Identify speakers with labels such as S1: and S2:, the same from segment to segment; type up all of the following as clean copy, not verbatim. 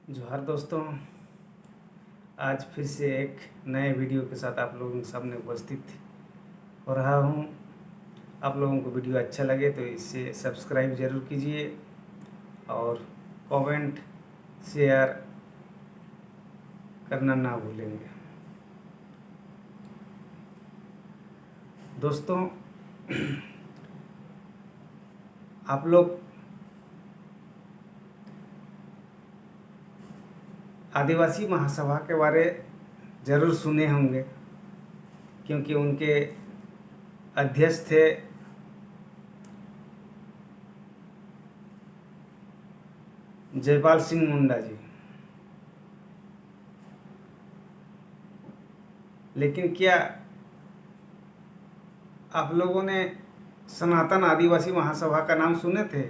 S1: जोहार दोस्तों। आज फिर से एक नए वीडियो के साथ आप लोगों के सामने उपस्थित हो रहा हूँ। आप लोगों को वीडियो अच्छा लगे तो इसे सब्सक्राइब ज़रूर कीजिए और कमेंट शेयर करना ना भूलेंगे। दोस्तों, आप लोग आदिवासी महासभा के बारे ज़रूर सुने होंगे, क्योंकि उनके अध्यक्ष थे जयपाल सिंह मुंडा जी। लेकिन क्या आप लोगों ने सनातन आदिवासी महासभा का नाम सुने थे?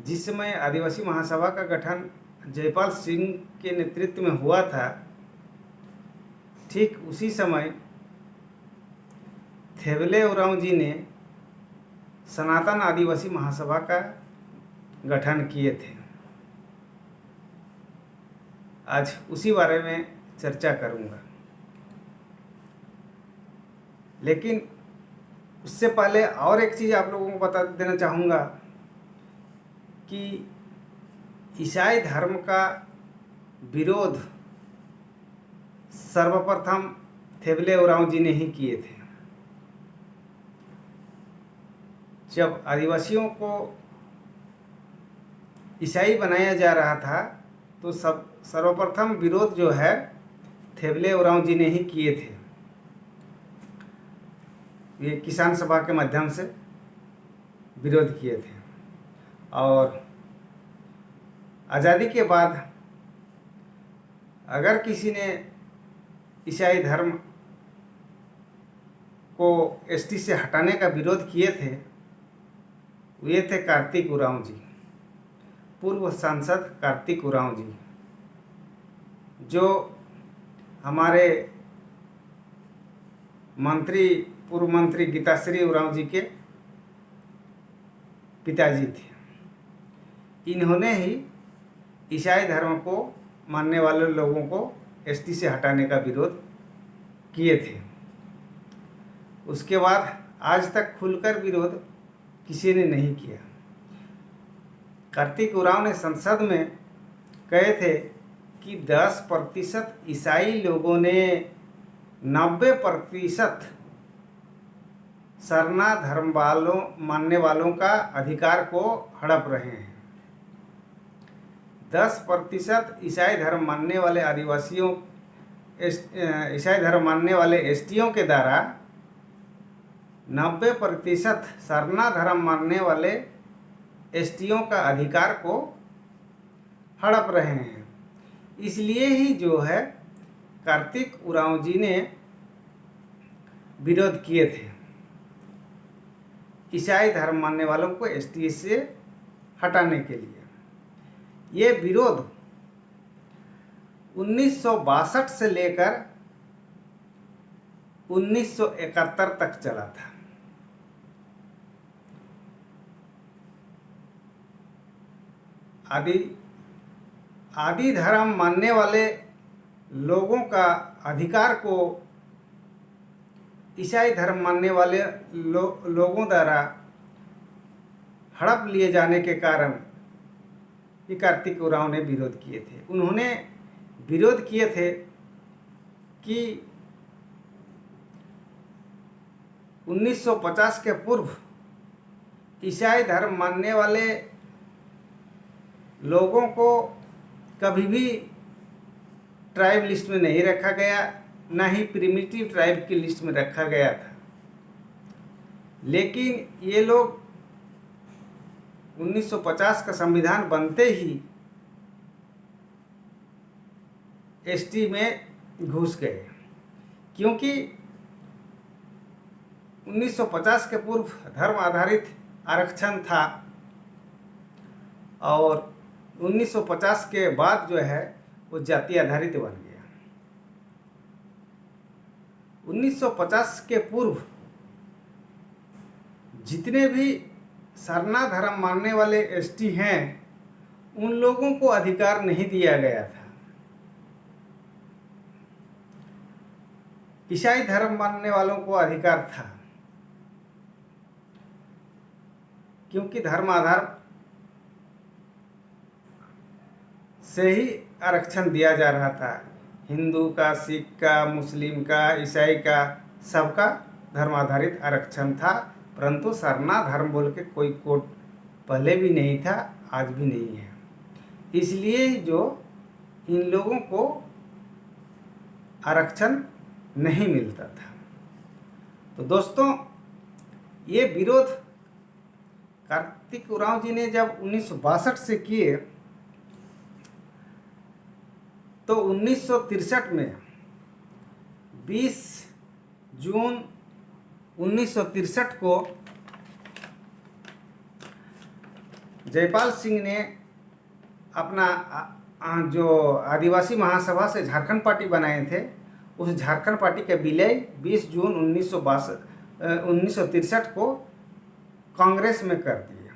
S1: जिस समय आदिवासी महासभा का गठन जयपाल सिंह के नेतृत्व में हुआ था, ठीक उसी समय थेवले ओरांव जी ने सनातन आदिवासी महासभा का गठन किए थे। आज उसी बारे में चर्चा करूंगा, लेकिन उससे पहले और एक चीज़ आप लोगों को बता देना चाहूँगा कि ईसाई धर्म का विरोध सर्वप्रथम थेवले ओरांव जी ने ही किए थे। जब आदिवासियों को ईसाई बनाया जा रहा था तो सर्वप्रथम विरोध जो है थेवले ओरांव जी ने ही किए थे। ये किसान सभा के माध्यम से विरोध किए थे। और आज़ादी के बाद अगर किसी ने ईसाई धर्म को एसटी से हटाने का विरोध किए थे, वे थे कार्तिक उरांव जी, पूर्व सांसद कार्तिक उरांव जी, जो हमारे पूर्व मंत्री गीताश्री उरांव जी के पिताजी थे। इन्होंने ही ईसाई धर्म को मानने वाले लोगों को एसटी से हटाने का विरोध किए थे। उसके बाद आज तक खुलकर विरोध किसी ने नहीं किया। कार्तिक उरांव ने संसद में कहे थे कि 10% ईसाई लोगों ने 90% सरना धर्म मानने वालों का अधिकार को हड़प रहे हैं। 10% ईसाई धर्म मानने वाले ईसाई धर्म मानने वाले एसटियों के द्वारा 90% सरना धर्म मानने वाले एसटियों का अधिकार को हड़प रहे हैं। इसलिए ही जो है कार्तिक उरांव जी ने विरोध किए थे ईसाई धर्म मानने वालों को एसटी से हटाने के लिए। ये विरोध 1962 से लेकर 1971 तक चला था। आदि धर्म मानने वाले लोगों का अधिकार को ईसाई धर्म मानने वाले लोगों द्वारा हड़प लिए जाने के कारण ये कार्तिक उरांव ने विरोध किए थे। उन्होंने विरोध किए थे कि 1950 के पूर्व ईसाई धर्म मानने वाले लोगों को कभी भी ट्राइब लिस्ट में नहीं रखा गया, ना ही प्रिमिटिव ट्राइब की लिस्ट में रखा गया था। लेकिन ये लोग 1950 का संविधान बनते ही एसटी में घुस गए, क्योंकि 1950 के पूर्व धर्म आधारित आरक्षण था और 1950 के बाद जो है वो जाति आधारित बन गया। 1950 के पूर्व जितने भी सरना धर्म मानने वाले एसटी हैं उन लोगों को अधिकार नहीं दिया गया था। ईसाई धर्म मानने वालों को अधिकार था, क्योंकि धर्म आधार से ही आरक्षण दिया जा रहा था। हिंदू का, सिख का, मुस्लिम का, ईसाई का, सबका धर्म आधारित आरक्षण था। परंतु सरना धर्म बोल के कोई कोड पहले भी नहीं था, आज भी नहीं है। इसलिए जो इन लोगों को आरक्षण नहीं मिलता था। तो दोस्तों, ये विरोध कार्तिक उरांव जी ने जब 1962 से किए, तो 1963 में 20 जून 1963 को जयपाल सिंह ने अपना जो आदिवासी महासभा से झारखंड पार्टी बनाए थे, उस झारखंड पार्टी के विलय 20 जून 1963 को कांग्रेस में कर दिया।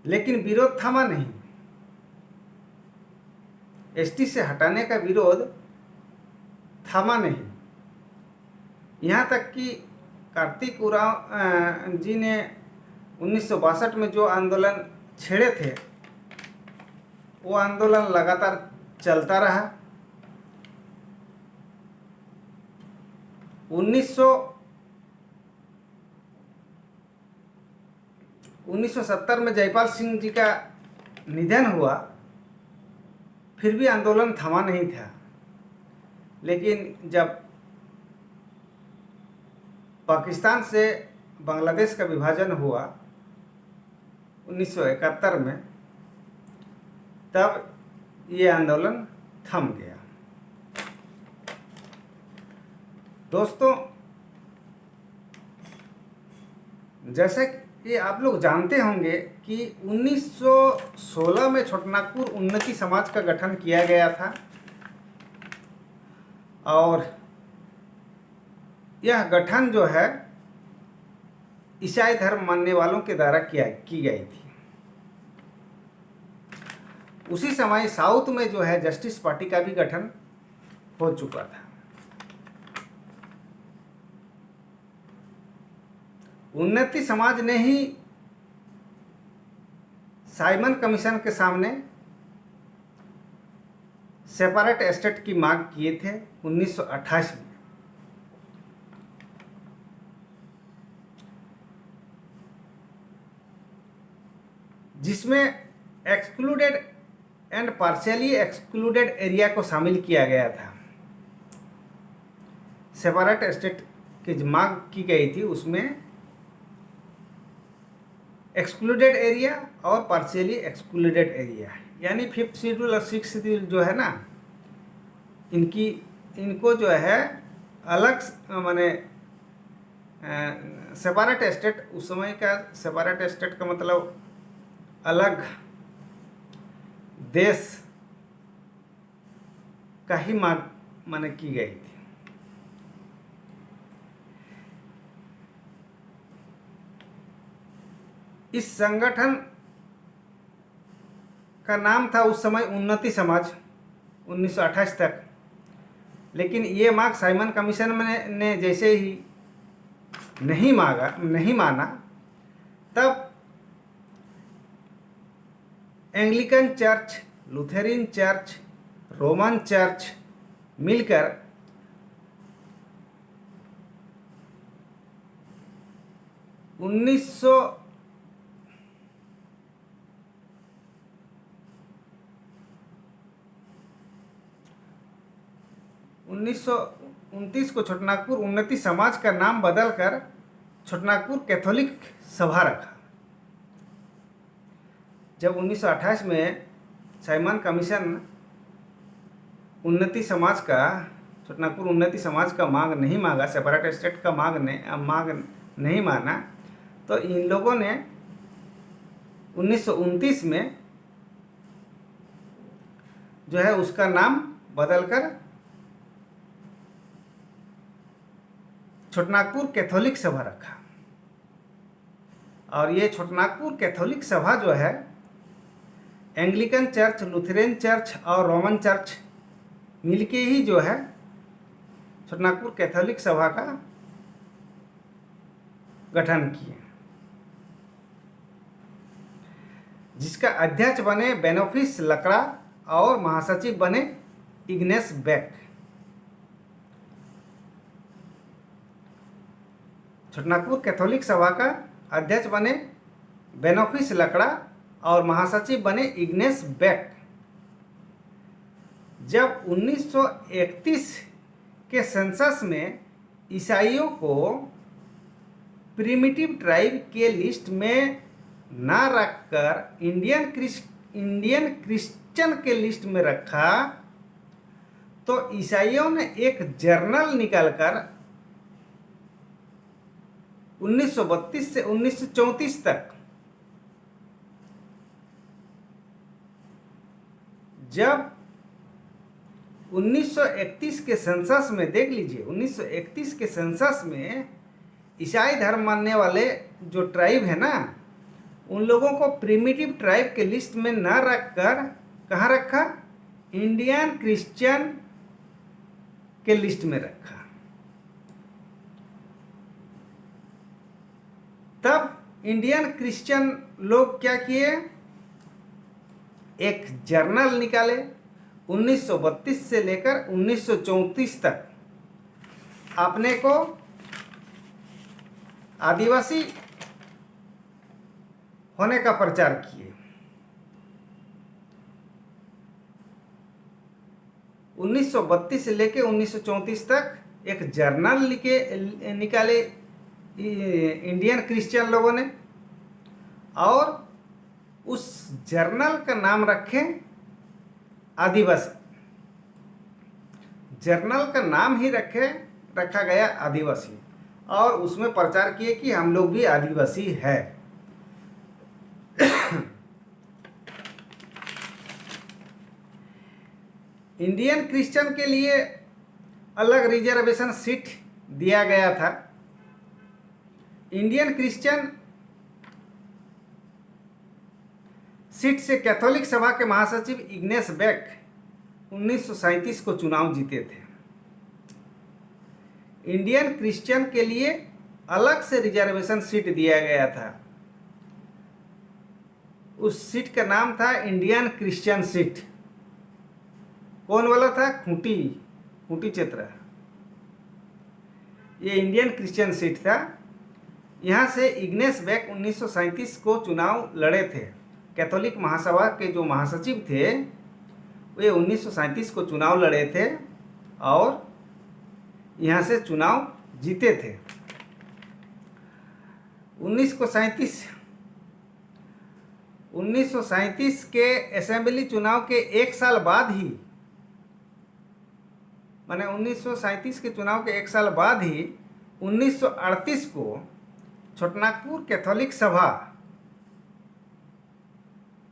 S1: लेकिन विरोध थमा नहीं। एसटी से हटाने का विरोध थमा नहीं। यहाँ तक कि कार्तिक उरांव जी ने 1962 में जो आंदोलन छेड़े थे, वो आंदोलन लगातार चलता रहा। 1970 में जयपाल सिंह जी का निधन हुआ, फिर भी आंदोलन थमा नहीं था। लेकिन जब पाकिस्तान से बांग्लादेश का विभाजन हुआ 1971 में, तब ये आंदोलन थम गया। दोस्तों, जैसे कि आप लोग जानते होंगे कि 1916 में छोटनागपुर उन्नति समाज का गठन किया गया था, और यह गठन जो है ईसाई धर्म मानने वालों के द्वारा की गई थी। उसी समय साउथ में जो है जस्टिस पार्टी का भी गठन हो चुका था। उन्नति समाज ने ही साइमन कमीशन के सामने सेपरेट स्टेट की मांग किए थे 1928 में। जिसमें excluded and partially excluded area को शामिल किया गया था। सेपरेट स्टेट की जो मांग की गई थी, उसमें एक्सक्लूडेड एरिया और पार्शियली एक्सक्लूडेड एरिया, यानी 5th शेड्यूल और 6th शेड्यूल जो है ना, इनको जो है अलग, माने सेपरेट स्टेट, उस समय का सेपरेट स्टेट का मतलब अलग देश का ही मांग माने की गई थी। इस संगठन का नाम था उस समय उन्नति समाज 1928 तक। लेकिन ये मांग साइमन कमीशन ने जैसे ही नहीं माना, तब Anglican church, Lutheran church, Roman church मिलकर उन्नीस 1929 को छोटनागपुर उन्नति समाज का नाम बदलकर छोटनागपुर कैथोलिक सभा रखा। जब 1928 में साइमन कमीशन उन्नति समाज का, छोटनागपुर उन्नति समाज का मांग नहीं मांगा, सेपरेट स्टेट का मांग नहीं माना, तो इन लोगों ने 1929 में जो है उसका नाम बदलकर छोटनागपुर कैथोलिक सभा रखा। और ये छोटनागपुर कैथोलिक सभा जो है एंग्लिकन चर्च, लुथेरन चर्च और रोमन चर्च मिलके ही जो है छोटनागपुर कैथोलिक सभा का गठन किए, जिसका अध्यक्ष बने बेनोफिस लकड़ा और महासचिव बने इग्नेस बेक। छोटनागपुर कैथोलिक सभा का अध्यक्ष बने बेनोफिस लकड़ा और महासचिव बने इग्नेस बेक। जब 1931 के सेंसस में ईसाइयों को प्रिमिटिव ट्राइब के लिस्ट में ना रखकर इंडियन क्रिश्चियन के लिस्ट में रखा, तो ईसाइयों ने एक जर्नल निकालकर 1932 से 1934 तक, जब 1931 के सेंसस में देख लीजिए, 1931 के सेंसस में ईसाई धर्म मानने वाले जो ट्राइब है ना, उन लोगों को प्रिमिटिव ट्राइब के लिस्ट में न रखकर कहाँ रखा? इंडियन क्रिश्चियन के लिस्ट में रखा। तब इंडियन क्रिश्चियन लोग क्या किए? एक जर्नल निकाले 1932 से लेकर 1934 तक अपने को आदिवासी होने का प्रचार किए। 1932 से लेकर 1934 तक एक जर्नल निकाले इंडियन क्रिश्चियन लोगों ने, और उस जर्नल का नाम रखे आदिवासी। जर्नल का नाम ही रखा गया आदिवासी, और उसमें प्रचार किए कि हम लोग भी आदिवासी है। इंडियन क्रिश्चियन के लिए अलग रिजर्वेशन सीट दिया गया था। इंडियन क्रिश्चियन सीट से कैथोलिक सभा के महासचिव इग्नेस बेक 1937 को चुनाव जीते थे। इंडियन क्रिश्चियन के लिए अलग से रिजर्वेशन सीट दिया गया था। उस सीट का नाम था इंडियन क्रिश्चियन सीट। कौन वाला था? खूंटी क्षेत्र। ये इंडियन क्रिश्चियन सीट था। यहाँ से इग्नेस बेक 1937 को चुनाव लड़े थे। कैथोलिक महासभा के जो महासचिव थे वे 1937 को चुनाव लड़े थे और यहाँ से चुनाव जीते थे। 1937 के असेंबली चुनाव के एक साल बाद ही, माने 1937 के चुनाव के एक साल बाद ही 1938 को छोटनागपुर कैथोलिक सभा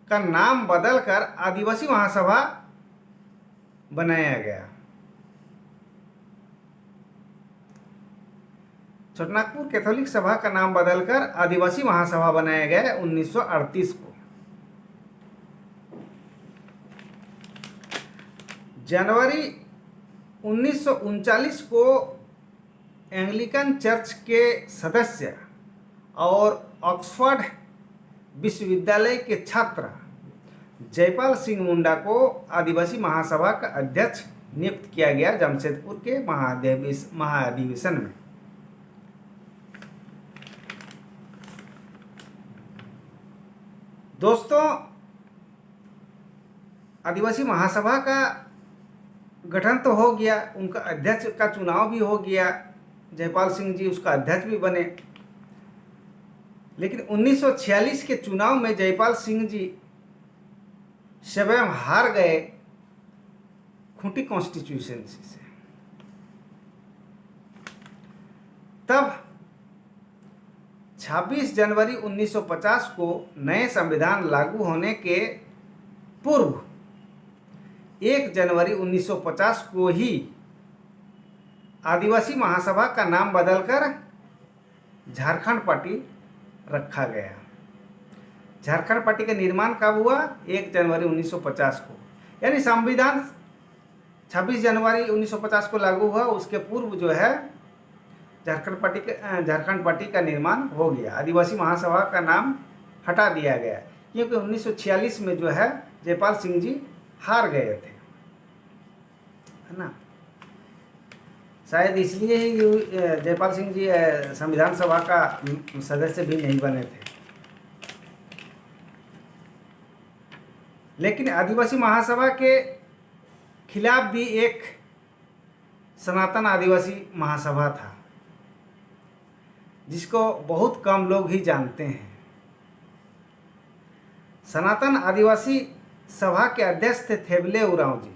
S1: का नाम बदलकर आदिवासी महासभा बनाया गया। छोटनागपुर कैथोलिक सभा का नाम बदलकर आदिवासी महासभा बनाया गया 1938 को। जनवरी 1939 को एंग्लिकन चर्च के सदस्य और ऑक्सफोर्ड विश्वविद्यालय के छात्र जयपाल सिंह मुंडा को आदिवासी महासभा का अध्यक्ष नियुक्त किया गया जमशेदपुर के महाधिवेशन में। दोस्तों, आदिवासी महासभा का गठन तो हो गया, उनका अध्यक्ष का चुनाव भी हो गया, जयपाल सिंह जी उसका अध्यक्ष भी बने। लेकिन 1946 के चुनाव में जयपाल सिंह जी स्वयं हार गए खूंटी कॉन्स्टिट्यूशंसी से। तब 26 जनवरी 1950 को नए संविधान लागू होने के पूर्व 1 जनवरी 1950 को ही आदिवासी महासभा का नाम बदलकर झारखंड पार्टी रखा गया। झारखंड पार्टी का निर्माण कब हुआ? 1 जनवरी 1950 को, यानी संविधान 26 जनवरी 1950 को लागू हुआ। उसके पूर्व जो है झारखंड पार्टी का निर्माण हो गया। आदिवासी महासभा का नाम हटा दिया गया क्योंकि 1946 में जो है जयपाल सिंह जी हार गए थे, है ना। शायद इसलिए ही जयपाल सिंह जी संविधान सभा का सदस्य भी नहीं बने थे। लेकिन आदिवासी महासभा के खिलाफ भी एक सनातन आदिवासी महासभा था जिसको बहुत कम लोग ही जानते हैं। सनातन आदिवासी सभा के अध्यक्ष थे थेबले उरांव जी।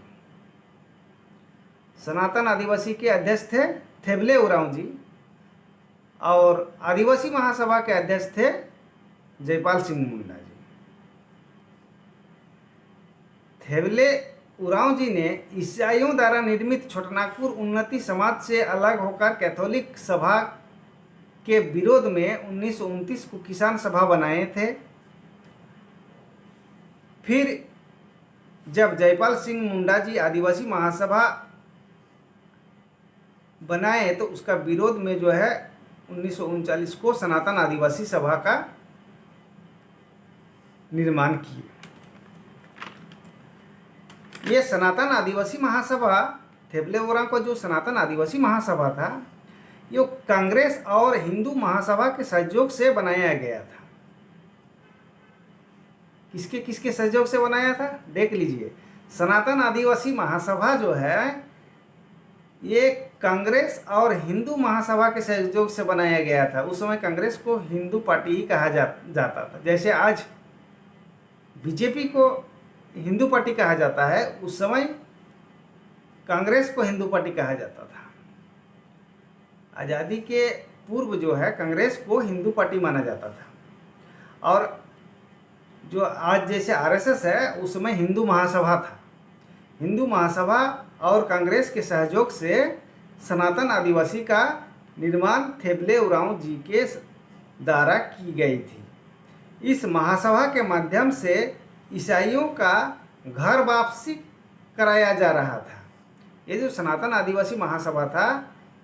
S1: सनातन आदिवासी के अध्यक्ष थे थेबले उरांव जी और आदिवासी महासभा के अध्यक्ष थे जयपाल सिंह मुंडा जी। थेबले उरांव जी ने ईसाइयों द्वारा निर्मित छोटानागपुर उन्नति समाज से अलग होकर कैथोलिक सभा के विरोध में 1929 को किसान सभा बनाए थे। फिर जब जयपाल सिंह मुंडा जी आदिवासी महासभा बनाए तो उसका विरोध में जो है 1939 को सनातन आदिवासी सभा का निर्माण किए। ये सनातन आदिवासी महासभा थेबले उरांव को जो सनातन आदिवासी महासभा था ये कांग्रेस और हिंदू महासभा के सहयोग से बनाया गया था। किसके किसके सहयोग से बनाया था देख लीजिए। सनातन आदिवासी महासभा जो है ये कांग्रेस और हिंदू महासभा के सहयोग से बनाया गया था। उस समय कांग्रेस को हिंदू पार्टी ही कहा जाता था। जैसे आज बीजेपी को हिंदू पार्टी कहा जाता है, उस समय कांग्रेस को हिंदू पार्टी कहा जाता था। आज़ादी के पूर्व जो है कांग्रेस को हिंदू पार्टी माना जाता था और जो आज जैसे आरएसएस है उस समय हिंदू महासभा था। हिंदू महासभा और कांग्रेस के सहयोग से सनातन आदिवासी का निर्माण थेबले उरांव जी के द्वारा की गई थी। इस महासभा के माध्यम से ईसाइयों का घर वापसी कराया जा रहा था। ये जो सनातन आदिवासी महासभा था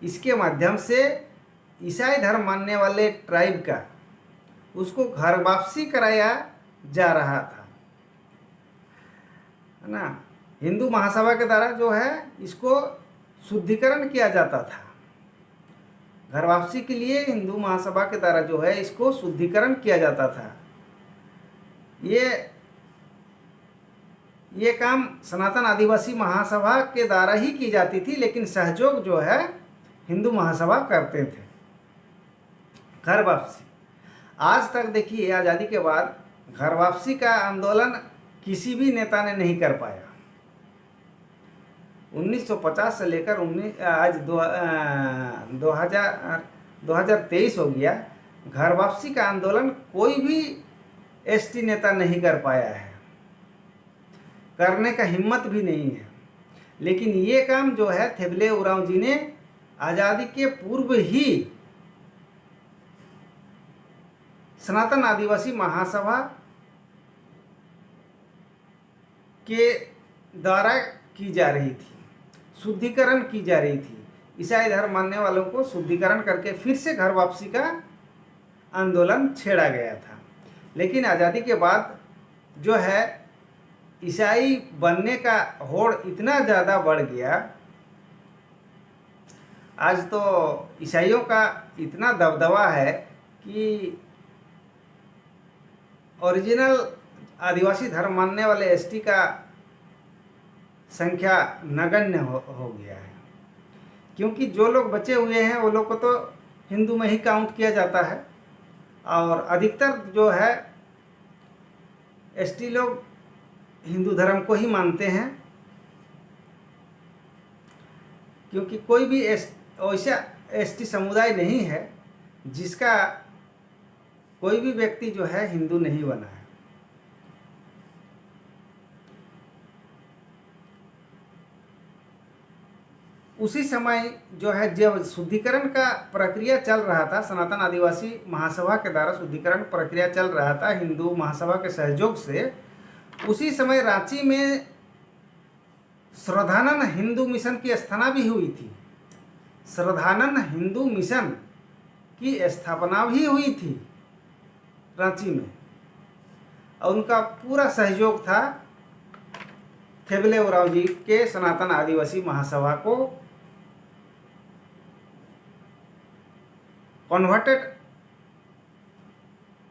S1: इसके माध्यम से ईसाई धर्म मानने वाले ट्राइब का उसको घर वापसी कराया जा रहा था, है ना। हिंदू महासभा के द्वारा जो है इसको शुद्धिकरण किया जाता था। घर वापसी के लिए हिंदू महासभा के द्वारा जो है इसको शुद्धिकरण किया जाता था। ये काम सनातन आदिवासी महासभा के द्वारा ही की जाती थी, लेकिन सहयोग जो है हिंदू महासभा करते थे। घर वापसी आज तक देखिए आज़ादी के बाद घर वापसी का आंदोलन किसी भी नेता ने नहीं कर पाया। 1950 से लेकर आज 2023 हो गया, घर वापसी का आंदोलन कोई भी एसटी नेता नहीं कर पाया है, करने का हिम्मत भी नहीं है। लेकिन ये काम जो है थेबले उरांव जी ने आज़ादी के पूर्व ही सनातन आदिवासी महासभा के द्वारा की जा रही थी, शुद्धिकरण की जा रही थी। ईसाई धर्म मानने वालों को शुद्धिकरण करके फिर से घर वापसी का आंदोलन छेड़ा गया था। लेकिन आज़ादी के बाद जो है ईसाई बनने का होड़ इतना ज़्यादा बढ़ गया, आज तो ईसाइयों का इतना दबदबा है कि ओरिजिनल आदिवासी धर्म मानने वाले एसटी का संख्या नगण्य हो गया है। क्योंकि जो लोग बचे हुए हैं वो लोग को तो हिंदू में ही काउंट किया जाता है और अधिकतर जो है एसटी लोग हिंदू धर्म को ही मानते हैं। क्योंकि कोई भी ऐसा एसटी समुदाय नहीं है जिसका कोई भी व्यक्ति जो है हिंदू नहीं बना है। उसी समय जो है जब शुद्धिकरण का प्रक्रिया चल रहा था, सनातन आदिवासी महासभा के द्वारा शुद्धिकरण प्रक्रिया चल रहा था हिंदू महासभा के सहयोग से, उसी समय रांची में श्रद्धानंद हिंदू मिशन की स्थापना भी हुई थी। श्रद्धानंद हिंदू मिशन की स्थापना भी हुई थी रांची में, और उनका पूरा सहयोग था थेबले उरांव जी के सनातन आदिवासी महासभा को कन्वर्टेड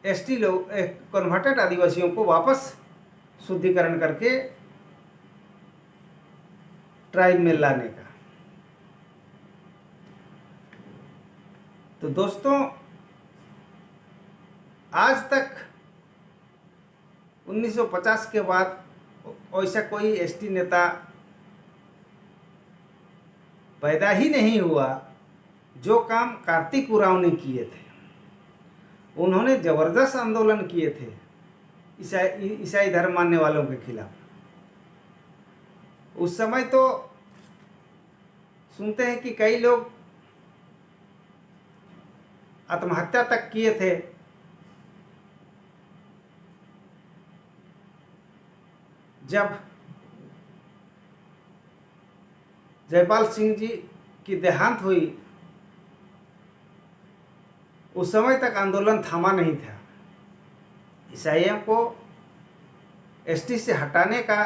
S1: एसटी लोग कन्वर्टेड आदिवासियों को वापस शुद्धिकरण करके ट्राइब में लाने का। तो दोस्तों, आज तक 1950 के बाद ऐसा कोई एसटी नेता पैदा ही नहीं हुआ जो काम कार्तिक उरांव ने किए थे। उन्होंने जबरदस्त आंदोलन किए थे ईसाई धर्म मानने वालों के खिलाफ। उस समय तो सुनते हैं कि कई लोग आत्महत्या तक किए थे। जब जयपाल सिंह जी की देहांत हुई, उस समय तक आंदोलन थमा नहीं था। ईसाइयों को एसटी से हटाने का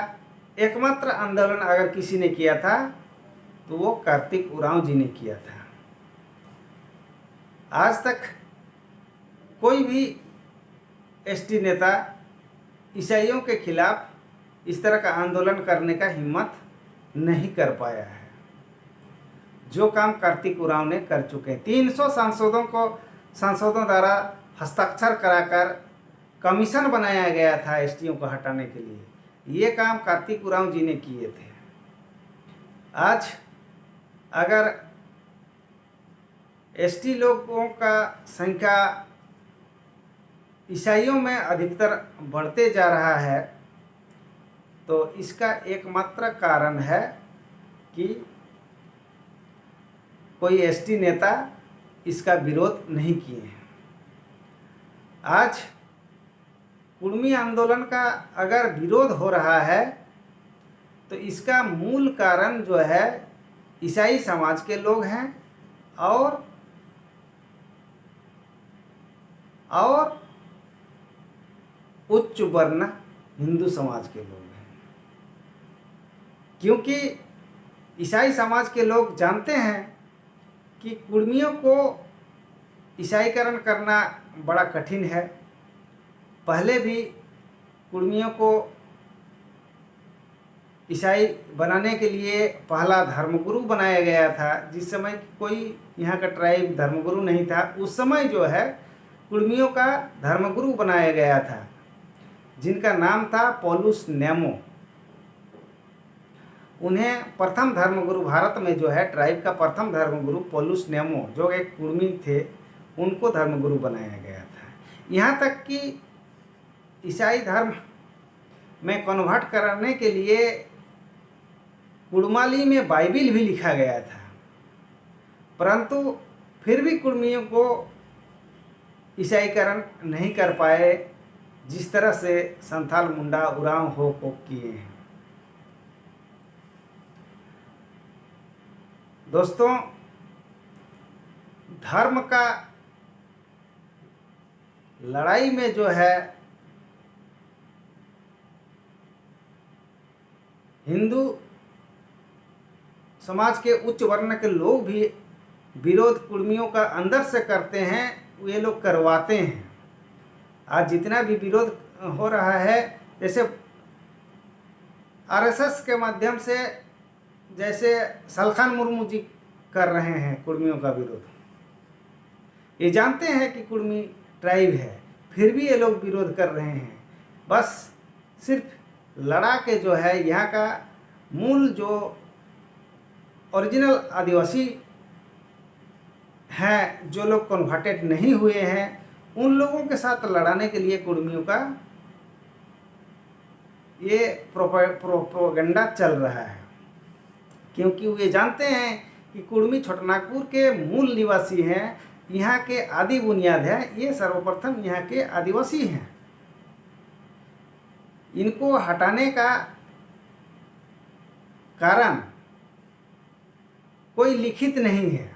S1: एकमात्र आंदोलन अगर किसी ने किया था तो वो कार्तिक उरांव जी ने किया था। आज तक कोई भी एसटी नेता ईसाइयों के खिलाफ इस तरह का आंदोलन करने का हिम्मत नहीं कर पाया है जो काम कार्तिक उरांव ने कर चुके हैं। 300 सांसदों द्वारा हस्ताक्षर कराकर कमीशन बनाया गया था एसटीओ को हटाने के लिए। ये काम कार्तिक उरांव जी ने किए थे। आज अगर एसटी लोगों का संख्या ईसाइयों में अधिकतर बढ़ते जा रहा है तो इसका एकमात्र कारण है कि कोई एसटी नेता इसका विरोध नहीं किए हैं। आज कुर्मी आंदोलन का अगर विरोध हो रहा है तो इसका मूल कारण जो है ईसाई समाज के लोग हैं और उच्च वर्ण हिंदू समाज के लोग हैं। क्योंकि ईसाई समाज के लोग जानते हैं कि कुर्मियों को ईसाईकरण करना बड़ा कठिन है। पहले भी कुर्मियों को ईसाई बनाने के लिए पहला धर्मगुरु बनाया गया था। जिस समय कोई यहाँ का ट्राइब धर्मगुरु नहीं था, उस समय जो है कुर्मियों का धर्मगुरु बनाया गया था जिनका नाम था पौलुस नेमो। उन्हें प्रथम धर्मगुरु भारत में जो है ट्राइब का प्रथम धर्मगुरु पौलुस नेमो जो एक कुर्मी थे उनको धर्मगुरु बनाया गया था। यहाँ तक कि ईसाई धर्म में कन्वर्ट करने के लिए कुड़माली में बाइबिल भी लिखा गया था, परंतु फिर भी कुर्मियों को ईसाईकरण नहीं कर पाए जिस तरह से संथाल मुंडा उरांव हो को किए हैं। दोस्तों, धर्म का लड़ाई में जो है हिंदू समाज के उच्च वर्ण के लोग भी विरोध कुर्मियों का अंदर से करते हैं, ये लोग करवाते हैं। आज जितना भी विरोध हो रहा है, जैसे आरएसएस के माध्यम से जैसे सलखान मुर्मू जी कर रहे हैं कुर्मियों का विरोध। ये जानते हैं कि कुर्मी ट्राइब है, फिर भी ये लोग विरोध कर रहे हैं। बस सिर्फ लड़ा के जो है यहाँ का मूल जो ओरिजिनल आदिवासी हैं, जो लोग कन्वर्टेड नहीं हुए हैं, उन लोगों के साथ लड़ाने के लिए कुर्मियों का ये प्रोपेगेंडा चल रहा है। क्योंकि वे जानते हैं कि कुर्मी छोटानागपुर के मूल निवासी हैं, यहाँ के आदि बुनियाद हैं, ये सर्वप्रथम यहाँ के आदिवासी हैं। इनको हटाने का कारण कोई लिखित नहीं है।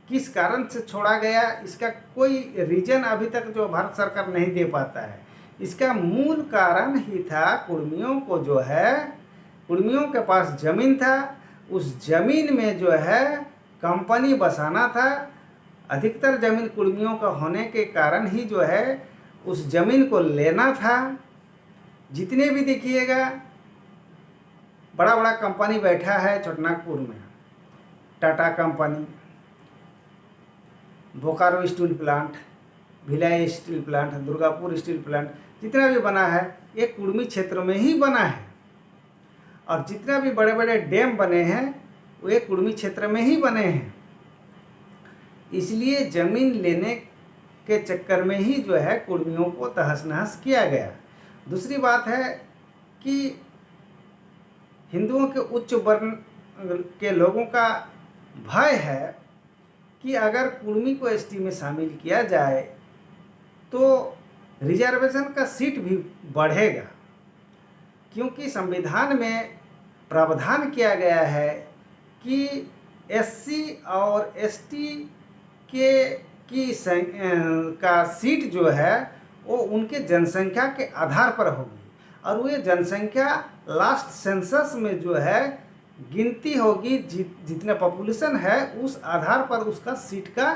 S1: किस कारण से छोड़ा गया, इसका कोई रीजन अभी तक जो भारत सरकार नहीं दे पाता है। इसका मूल कारण ही था कुर्मियों को जो है, कुर्मियों के पास ज़मीन था, उस ज़मीन में जो है कंपनी बसाना था। अधिकतर ज़मीन कुर्मियों का होने के कारण ही जो है उस ज़मीन को लेना था। जितने भी देखिएगा बड़ा बड़ा कंपनी बैठा है छोटानागपुर में, Tata company, Bokaro steel plant, Bhilai steel plant, Durgapur steel plant, जितना भी बना है ये कुर्मी क्षेत्र में ही बना है। और जितना भी बड़े बड़े डैम बने हैं वो ये कुर्मी क्षेत्र में ही बने हैं। इसलिए ज़मीन लेने के चक्कर में ही जो है कुर्मियों को तहस नहस किया गया। दूसरी बात है कि हिंदुओं के उच्च वर्ण के लोगों का भय है कि अगर कुर्मी को एसटी में शामिल किया जाए तो रिजर्वेशन का सीट भी बढ़ेगा, क्योंकि संविधान में प्रावधान किया गया है कि एससी और एसटी का सीट जो है वो उनके जनसंख्या के आधार पर होगी, और वो जनसंख्या लास्ट सेंसस में जो है गिनती होगी, जितना पॉपुलेशन है उस आधार पर उसका सीट का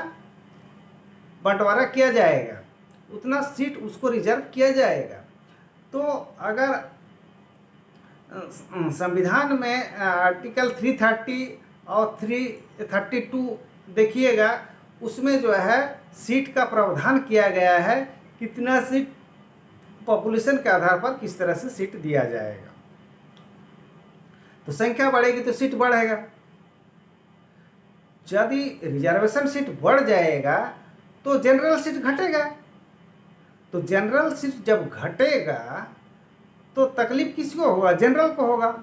S1: बंटवारा किया जाएगा, उतना सीट उसको रिजर्व किया जाएगा। तो अगर संविधान में आर्टिकल 330 और 332 देखिएगा, उसमें जो है सीट का प्रावधान किया गया है, कितना सीट पॉपुलेशन के आधार पर किस तरह से सीट दिया जाएगा। तो संख्या बढ़ेगी तो सीट बढ़ेगा। यदि रिजर्वेशन सीट बढ़ जाएगा तो जनरल सीट घटेगा। तो जनरल सीट जब घटेगा तो तकलीफ किसको होगा? जनरल को होगा।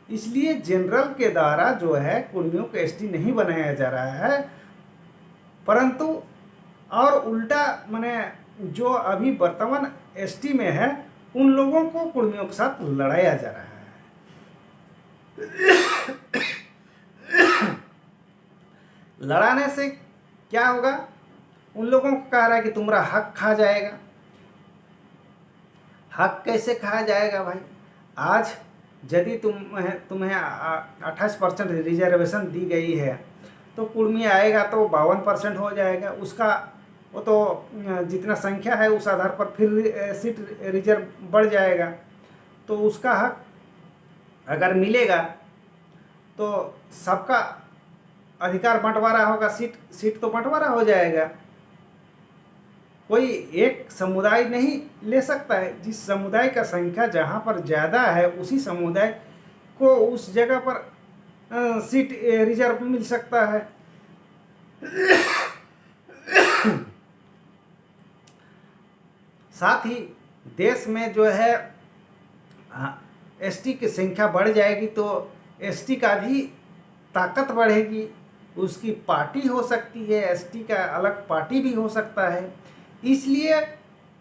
S1: इसलिए जनरल के द्वारा जो है कुर्मियों को एसटी नहीं बनाया जा रहा है, परंतु और उल्टा माने जो अभी वर्तमान एसटी में है उन लोगों को कुर्मियों के साथ लड़ाया जा रहा है। लड़ाने से क्या होगा? उन लोगों को कह रहा है कि तुम्हारा हक खा जाएगा। हक कैसे खाया जाएगा भाई? आज यदि तुम्हें 28% रिजर्वेशन दी गई है तो कुर्मी आएगा तो 52% हो जाएगा। उसका वो तो जितना संख्या है उस आधार पर फिर सीट रिजर्व बढ़ जाएगा, तो उसका हक अगर मिलेगा तो सबका अधिकार बंटवारा होगा, सीट तो बंटवारा हो जाएगा। कोई एक समुदाय नहीं ले सकता है। जिस समुदाय का संख्या जहाँ पर ज़्यादा है उसी समुदाय को उस जगह पर सीट रिजर्व मिल सकता है। साथ ही देश में जो है एसटी की संख्या बढ़ जाएगी तो एसटी का भी ताकत बढ़ेगी, उसकी पार्टी हो सकती है, एसटी का अलग पार्टी भी हो सकता है। इसलिए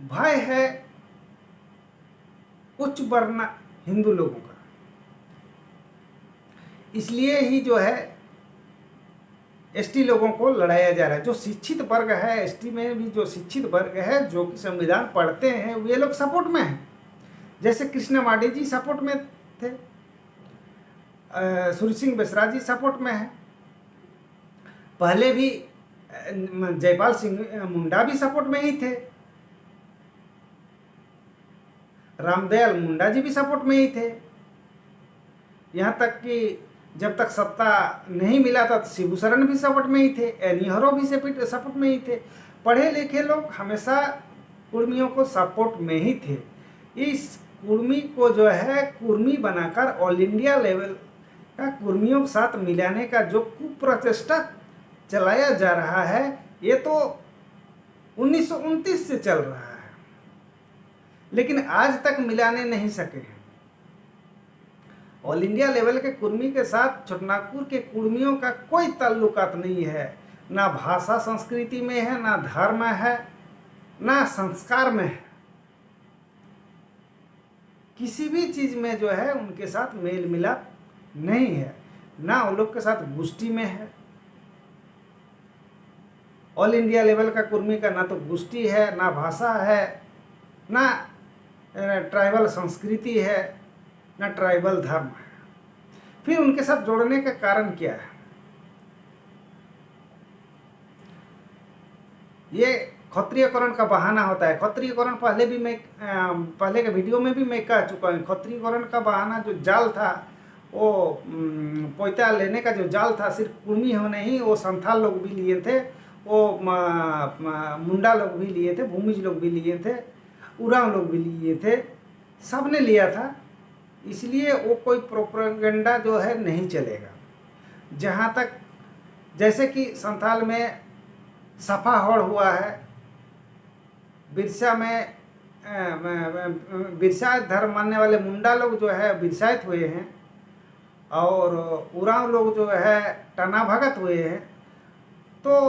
S1: भय है उच्च वर्ण हिंदू लोगों का। इसलिए ही जो है एसटी लोगों को लड़ाया जा रहा है। जो शिक्षित वर्ग है, एसटी में भी जो शिक्षित वर्ग है, जो कि संविधान पढ़ते हैं, वे लोग सपोर्ट में हैं। जैसे कृष्ण माडी जी सपोर्ट में थे, सूर्य सिंह बेसरा जी सपोर्ट में है, पहले भी जयपाल सिंह मुंडा भी सपोर्ट में ही थे, रामदयाल मुंडा जी भी सपोर्ट में ही थे। यहाँ तक कि जब तक सत्ता नहीं मिला था तो शिबू सोरेन भी सपोर्ट में ही थे, नेहरू भी सपोर्ट में ही थे। पढ़े लिखे लोग हमेशा कुर्मियों को सपोर्ट में ही थे। इस कुर्मी को जो है कुर्मी बनाकर ऑल इंडिया लेवल का कुर्मियों के साथ मिलाने का जो कुप्रचेष्टा चलाया जा रहा है, ये तो 1929 से चल रहा है, लेकिन आज तक मिलाने नहीं सके हैं। ऑल इंडिया लेवल के कुर्मी के साथ छोटनागपुर के कुर्मियों का कोई ताल्लुकात नहीं है। ना भाषा संस्कृति में है, ना धर्म है, ना संस्कार में है। किसी भी चीज़ में जो है उनके साथ मेल मिलाप नहीं है। ना वो लोग के साथ गोष्ठी में है। ऑल इंडिया लेवल का कुर्मी का ना तो गोष्ठी है, ना भाषा है, ना ट्राइबल संस्कृति है, ना ट्राइबल धर्म है। फिर उनके साथ जोड़ने का कारण क्या है? ये क्षत्रियकरण का बहाना होता है। क्षत्रियकरण पहले के वीडियो में भी मैं कह चुका हूँ। क्षत्रियकरण का बहाना जो जाल था, वो पोइता लेने का जो जाल था, सिर्फ कुर्मी हो नहीं, वो संथाल लोग भी लिए थे, वो मुंडा लोग भी लिए थे, भूमिज लोग भी लिए थे, उरांव लोग भी लिए थे, सब ने लिया था। इसलिए वो कोई प्रोपेगेंडा जो है नहीं चलेगा। जहाँ तक जैसे कि संथाल में सफा होड़ हुआ है, बिरसा में बिरसायत धर्म मानने वाले मुंडा लोग जो है बिरसायत हुए हैं, और उरांव लोग जो है टना भगत हुए हैं। तो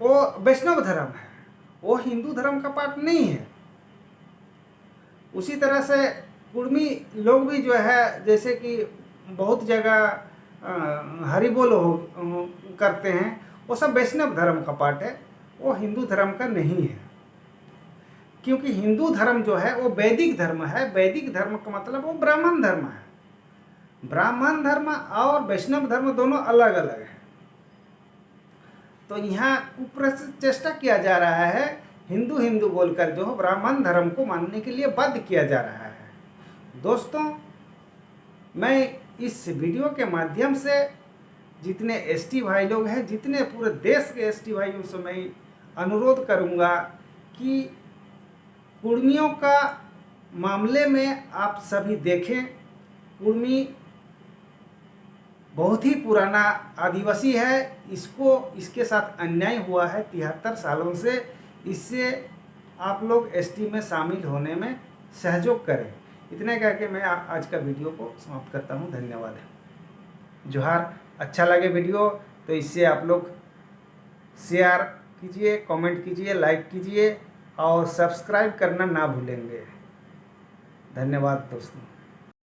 S1: वो वैष्णव धर्म है, वो हिंदू धर्म का पार्ट नहीं है। उसी तरह से कुर्मी लोग भी जो है, जैसे कि बहुत जगह हरि बोल करते हैं, वो सब वैष्णव धर्म का पार्ट है, वो हिंदू धर्म का नहीं है। क्योंकि हिंदू धर्म जो है वो वैदिक धर्म है। वैदिक धर्म का मतलब वो ब्राह्मण धर्म है। ब्राह्मण धर्म और वैष्णव धर्म दोनों अलग अलग है। तो यहाँ कुप्रचेष्टा किया जा रहा है, हिंदू हिंदू बोलकर जो ब्राह्मण धर्म को मानने के लिए बाध्य किया जा रहा है। दोस्तों, मैं इस वीडियो के माध्यम से जितने एसटी भाई लोग हैं, जितने पूरे देश के एसटी भाइयों से मैं अनुरोध करूंगा कि कुर्मियों का मामले में आप सभी देखें। कुर्मी बहुत ही पुराना आदिवासी है। इसके साथ अन्याय हुआ है 73 सालों से। इससे आप लोग एसटी में शामिल होने में सहयोग करें। इतने कह के मैं आज का वीडियो को समाप्त करता हूँ। धन्यवाद। जोहार। अच्छा लगे वीडियो तो इससे आप लोग शेयर कीजिए, कमेंट कीजिए, लाइक कीजिए और सब्सक्राइब करना ना भूलेंगे। धन्यवाद दोस्तों।